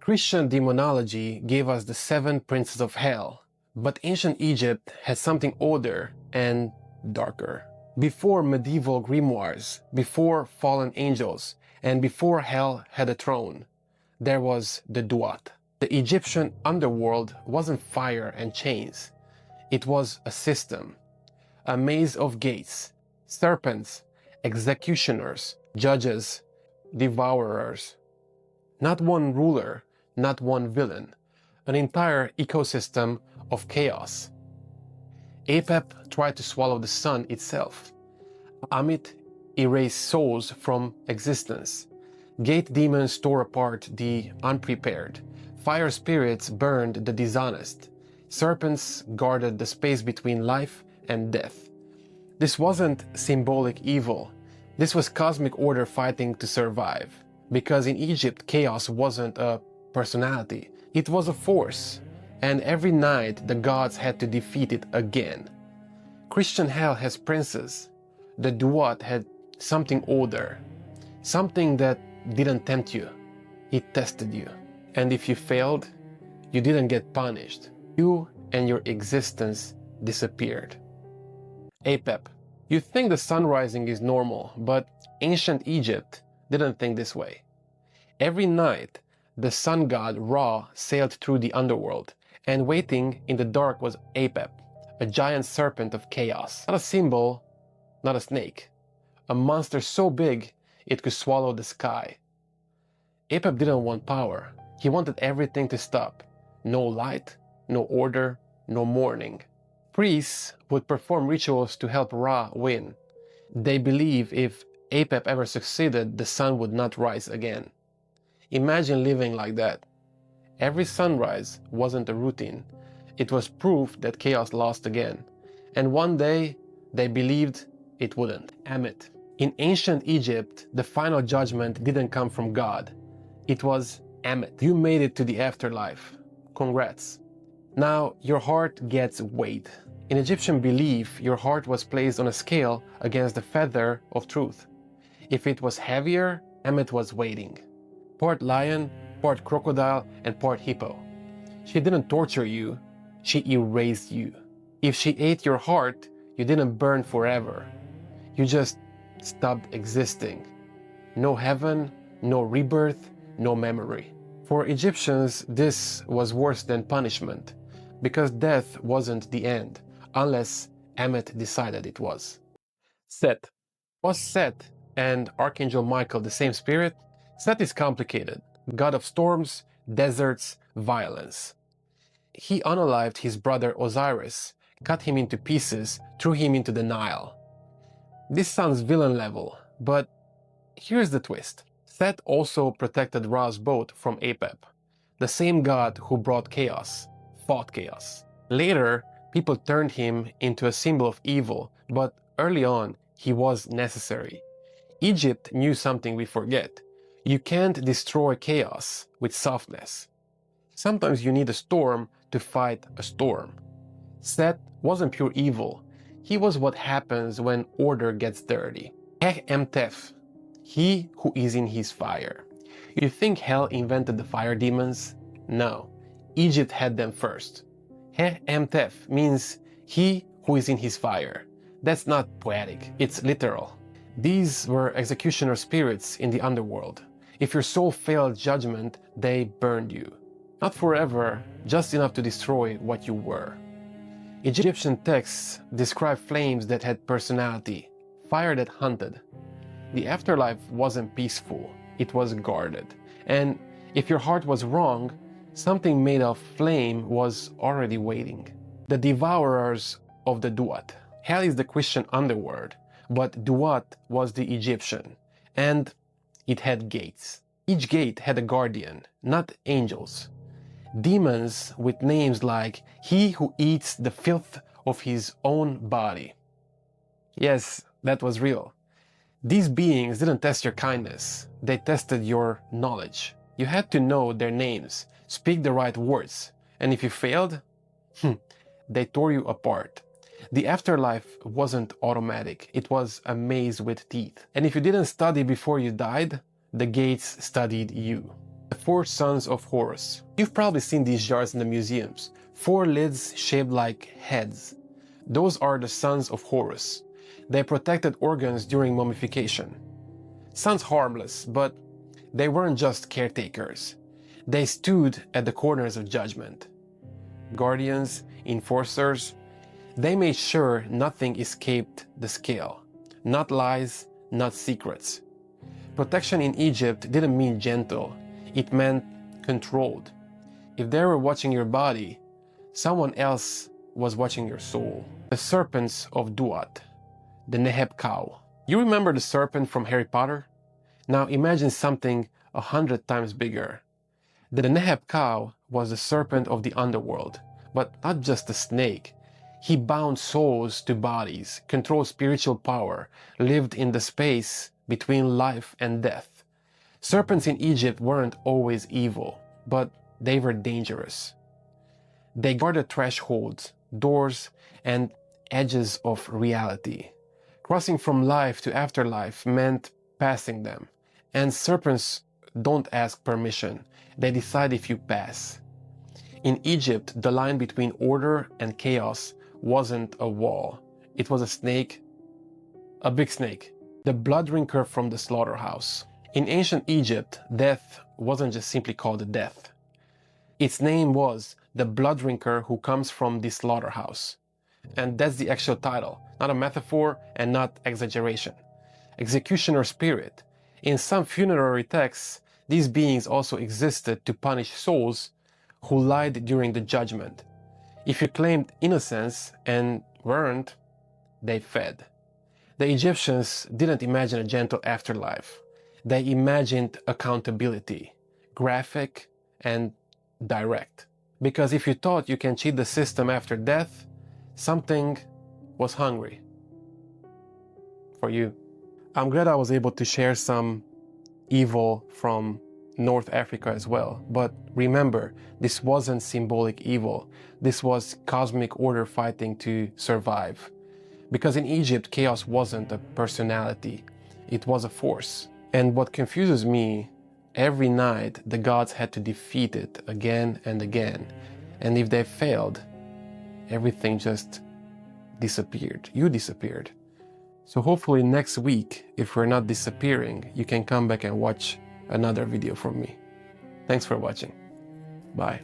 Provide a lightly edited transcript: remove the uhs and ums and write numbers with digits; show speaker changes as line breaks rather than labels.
Christian demonology gave us the 7 princes of hell, but ancient Egypt had something older and darker. Before medieval grimoires, before fallen angels, and before hell had a throne, there was the Duat. The Egyptian underworld wasn't fire and chains. It was a system, a maze of gates, serpents, executioners, judges, devourers. Not one ruler, not one villain, an entire ecosystem of chaos. Apep tried to swallow the sun itself. Ammit erased souls from existence. Gate demons tore apart the unprepared. Fire spirits burned the dishonest. Serpents guarded the space between life and death. This wasn't symbolic evil. This was cosmic order fighting to survive. Because in Egypt, chaos wasn't a personality. It was a force. And every night, the gods had to defeat it again. Christian hell has princes. The Duat had something older. Something that didn't tempt you. It tested you. And if you failed, you didn't get punished. You and your existence disappeared. Apep. You think the sun rising is normal, but ancient Egypt didn't think this way. Every night, the sun god Ra sailed through the underworld, and waiting in the dark was Apep, a giant serpent of chaos. Not a symbol, not a snake. A monster so big it could swallow the sky. Apep didn't want power. He wanted everything to stop. No light, no order, no mourning. Priests would perform rituals to help Ra win. They believe if Apep ever succeeded, the sun would not rise again. Imagine living like that. Every sunrise wasn't a routine. It was proof that chaos lost again. And one day, they believed it wouldn't. Ammit. In ancient Egypt, the final judgment didn't come from God. It was Ammit. You made it to the afterlife. Congrats. Now, your heart gets weighed. In Egyptian belief, your heart was placed on a scale against the feather of truth. If it was heavier, Ammit was waiting. Part lion, part crocodile, and part hippo. She didn't torture you, she erased you. If she ate your heart, you didn't burn forever. You just stopped existing. No heaven, no rebirth, no memory. For Egyptians, this was worse than punishment, because death wasn't the end, unless Ammit decided it was. Set. Was Set and Archangel Michael the same spirit? Set is complicated. God of storms, deserts, violence. He unalived his brother Osiris, cut him into pieces, threw him into the Nile. This sounds villain level, but here's the twist. Set also protected Ra's boat from Apep, the same god who brought chaos, fought chaos. Later, people turned him into a symbol of evil, but early on, he was necessary. Egypt knew something we forget. You can't destroy chaos with softness. Sometimes you need a storm to fight a storm. Set wasn't pure evil. He was what happens when order gets dirty. Heh-em-tef, he who is in his fire. You think hell invented the fire demons? No, Egypt had them first. Heh-em-tef means he who is in his fire. That's not poetic, it's literal. These were executioner spirits in the underworld. If your soul failed judgment, they burned you. Not forever, just enough to destroy what you were. Egyptian texts describe flames that had personality, fire that hunted. The afterlife wasn't peaceful, it was guarded. And if your heart was wrong, something made of flame was already waiting. The devourers of the Duat. Hell is the Christian underworld, but Duat was the Egyptian. And it had gates. Each gate had a guardian, not angels. Demons with names like he who eats the filth of his own body. Yes, that was real. These beings didn't test your kindness, they tested your knowledge. You had to know their names, speak the right words, and if you failed, they tore you apart. The afterlife wasn't automatic, it was a maze with teeth. And if you didn't study before you died, the gates studied you. The 4 sons of Horus. You've probably seen these jars in the museums. 4 lids shaped like heads. Those are the sons of Horus. They protected organs during mummification. Sounds harmless, but they weren't just caretakers. They stood at the corners of judgment. Guardians, enforcers, they made sure nothing escaped the scale. Not lies, not secrets. Protection in Egypt didn't mean gentle, it meant controlled. If they were watching your body, someone else was watching your soul. The serpents of Duat, the Neheb cow. You remember the serpent from Harry Potter? Now imagine something 100 times bigger. The Neheb cow was the serpent of the underworld, but not just a snake. He bound souls to bodies, controlled spiritual power, lived in the space between life and death. Serpents in Egypt weren't always evil, but they were dangerous. They guarded thresholds, doors, and edges of reality. Crossing from life to afterlife meant passing them. And serpents don't ask permission, they decide if you pass. In Egypt, the line between order and chaos wasn't a wall. It was a snake, a big snake. The blood drinker from the slaughterhouse. In ancient Egypt, death wasn't just simply called death. Its name was the blood drinker who comes from the slaughterhouse. And that's the actual title, not a metaphor and not exaggeration. Executioner spirit. In some funerary texts, these beings also existed to punish souls who lied during the judgment. If you claimed innocence and weren't, they fed. The Egyptians didn't imagine a gentle afterlife. They imagined accountability, graphic and direct. Because if you thought you can cheat the system after death, something was hungry for you. I'm glad I was able to share some evil from North Africa as well. But remember, this wasn't symbolic evil. This was cosmic order fighting to survive. Because in Egypt, chaos wasn't a personality. It was a force. And what confuses me, every night the gods had to defeat it again and again. And if they failed, everything just disappeared. You disappeared. So hopefully next week, if we're not disappearing, you can come back and watch another video from me. Thanks for watching. Bye.